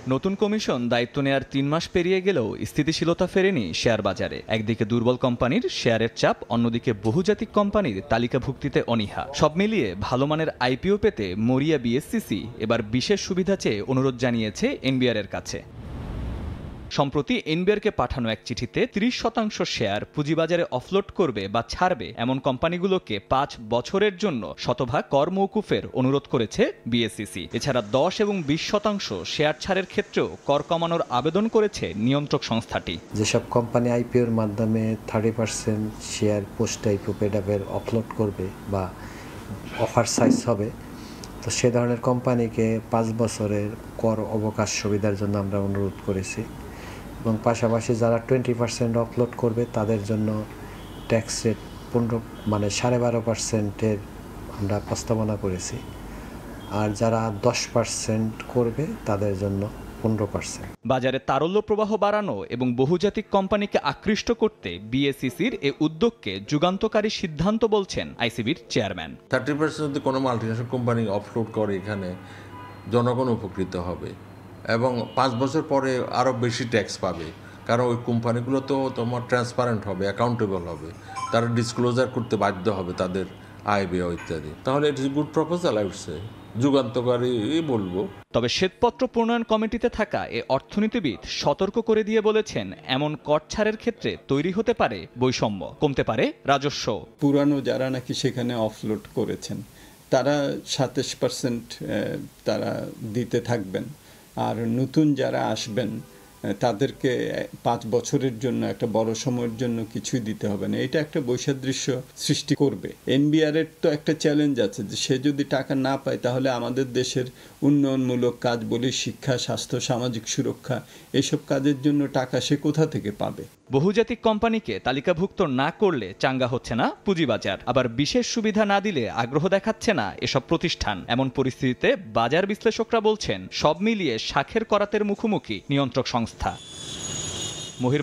নতুন কমিশন দায়িত্ব নেয়ার ৩ মাস পেরিয়ে গেলেও স্থিতিশীলতা ফেরেনি শেয়ার বাজারে। একদিকে দুর্বল কোম্পানির শেয়ারের চাপ, অন্যদিকে বহুজাতিক কোম্পানির তালিকাভুক্তিতে অনীহা। সব মিলিয়ে ভালো মানের আইপিও পেতে মরিয়া বিএসসিসি এবার বিশেষ সুবিধা চেয়ে অনুরোধ জানিয়েছে এনবিআর এর কাছে। সম্প্রতি এনবিআরকে পাঠানো এক চিঠিতে ৩০% শেয়ার পুঁজিবাজারে অফলোড করবে বা ছাড়বে এমন কোম্পানিগুলোকে ৫ বছরের জন্য শতভাগ কর মওকুফের অনুরোধ করেছে বিএসসিসি। এছাড়া ১০ এবং ২০% শেয়ার ছাড়ের ক্ষেত্রেও কর কমানোর আবেদন করেছে নিয়ন্ত্রক সংস্থাটি। যেসব কোম্পানি আইপিওর মাধ্যমে 30% শেয়ার পোস্ট আইপিও পেডাপের অফলোড করবে বা অফার সাইজ হবে, তো সে ধরনের কোম্পানিকে 5 বছরের কর অবকাশ সুবিধার জন্য আমরা অনুরোধ করেছি। এবং পাশাপাশি যারা 20% অফলোড করবে তাদের জন্য ট্যাক্স রেট 12.5%-এর আমরা প্রস্তাবনা করেছি। আর যারা 10% করবে তাদের জন্য 15%। বাজারে তারল্য প্রবাহ বাড়ানো এবং বহুজাতিক কোম্পানিকে আকৃষ্ট করতে বিএসসিসির এই উদ্যোগকে যুগান্তকারী সিদ্ধান্ত বলছেন আইসিবির চেয়ারম্যান। 30% যদি কোনো মাল্টিন্যাশনাল কোম্পানি অফলোড করে এখানে জনগণ উপকৃত হবে এবং 5 বছর পরে আরও বেশি ট্যাক্স পাবে, কারণ ওই কোম্পানিগুলো তো তোমার ট্রান্সপারেন্ট হবে, অ্যাকাউন্টেবল হবে, তারা ডিসক্লোজার করতে বাধ্য হবে তাদের আয় ব্যয় ইত্যাদি। তাহলে it is good proposal, I would say যুগান্তকারী বলবো। তবে শ্বেতপত্র প্রণয়ন কমিটিতে থাকা এ অর্থনীতিবিদ সতর্ক করে দিয়ে বলেছেন, এমন কর ছাড়ের ক্ষেত্রে তৈরি হতে পারে বৈষম্য, কমতে পারে রাজস্ব। পুরানো যারা নাকি সেখানে অফলোড করেছেন তারা 27% তারা দিতে থাকবেন, আর নতুন যারা আসবেন তাদেরকে 5 বছরের জন্য একটা বড় সময়ের জন্য কিছুই দিতে হবে না। এটা একটা বৈসাদৃশ্য সৃষ্টি করবে। এনবিআর এর তো একটা চ্যালেঞ্জ আছে যে সে যদি টাকা না পায় তাহলে আমাদের দেশের উন্নয়নমূলক কাজ বলি, শিক্ষা, স্বাস্থ্য, সামাজিক সুরক্ষা, এসব কাজের জন্য টাকা সে কোথা থেকে পাবে? বহুজাতিক কোম্পানিকে তালিকাভুক্ত না করলে চাঙ্গা হচ্ছে না পুঁজিবাজার, আবার বিশেষ সুবিধা না দিলে আগ্রহ দেখাচ্ছে না এসব প্রতিষ্ঠান। এমন পরিস্থিতিতে বাজার বিশ্লেষকরা বলছেন, সব মিলিয়ে শাখের করাতের মুখোমুখি নিয়ন্ত্রক সংস্থা।